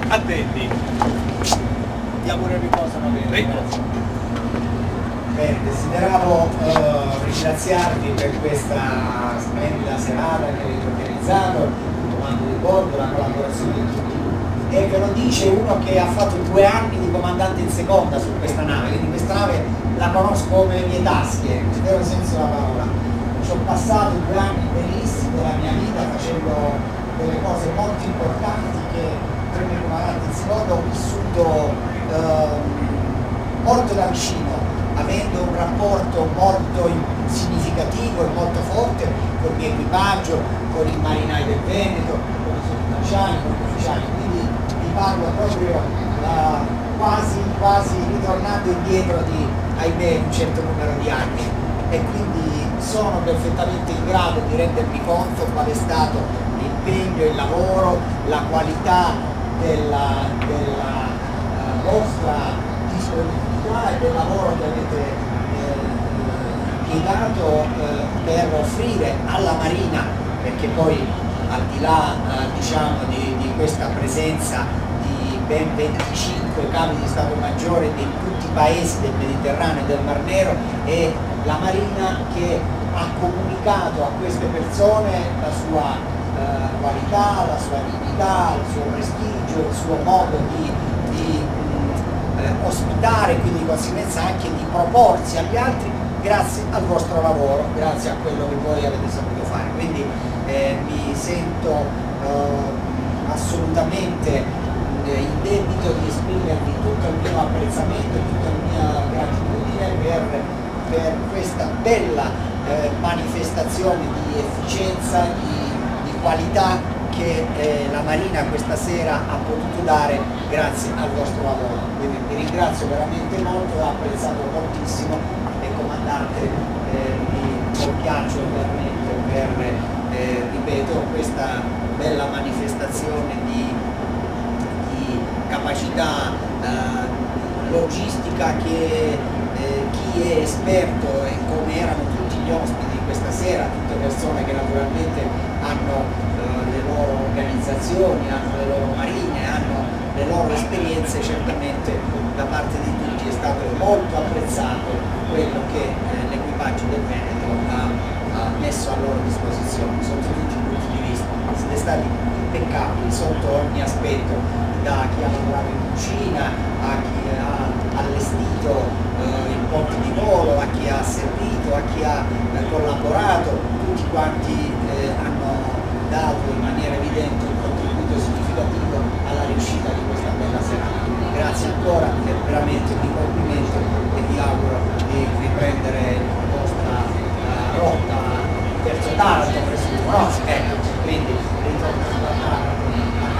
Attenti. Diamo un riposo, va bene. Grazie. Bene, desideravo ringraziarvi per questa splendida serata che avete organizzato, il comando di bordo, la collaborazione di tutti. E ve lo dice uno che ha fatto 2 anni di comandante in seconda su questa nave, quindi questa nave la conosco come le mie tasche, nel vero senso della parola. Ci ho passato 2 anni bellissimi della mia vita facendo delle cose molto importanti che come comandante in seconda ho vissuto molto da vicino, avendo un rapporto molto significativo e molto forte con il mio equipaggio, con i marinai del Veneto, con i sottufficiali, con gli ufficiali, quindi vi parlo proprio quasi ritornando indietro di, ahimè, un certo numero di anni, e quindi sono perfettamente in grado di rendermi conto qual è stato l'impegno, il lavoro, la qualità della vostra disponibilità e del lavoro che avete impiegato per offrire alla Marina, perché poi al di là diciamo di questa presenza di ben 25 capi di Stato Maggiore di tutti i paesi del Mediterraneo e del Mar Nero, è la Marina che ha comunicato a queste persone la sua qualità, la sua dignità, il suo prestigio, il suo modo di ospitare, quindi di conseguenza anche di proporsi agli altri grazie al vostro lavoro, grazie a quello che voi avete saputo fare. Quindi mi sento assolutamente in debito di esprimervi tutto il mio apprezzamento e tutta la mia gratitudine per questa bella manifestazione di efficienza, di qualità che la Marina questa sera ha potuto dare grazie al vostro lavoro. Quindi vi ringrazio veramente molto, ho apprezzato moltissimo, e comandante mi compiaccio veramente per ripeto, questa bella manifestazione di capacità logistica che chi è esperto, e come erano tutti gli ospiti questa sera, tutte persone che naturalmente hanno le loro organizzazioni, hanno le loro marine, hanno le loro esperienze, certamente da parte di tutti è stato molto apprezzato quello che l'equipaggio del Veneto ha messo a loro disposizione sotto tutti i punti di vista. Siete stati impeccabili sotto ogni aspetto, da chi ha lavorato in cucina, a chi ha allestito il ponte di volo, a chi ha servito, a chi ha collaborato, tutti quanti hanno dato in maniera evidente un contributo significativo alla riuscita di questa bella serata. Grazie ancora, veramente vi complimento e vi auguro di riprendere la vostra rotta verso Taranto, presumo, no? Ecco, quindi ritornando a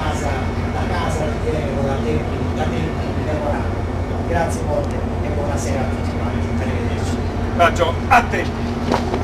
casa di Veneto da tempi memorabili. Grazie molte e buonasera a tutti quanti, arrivederci. Raggio, attenti.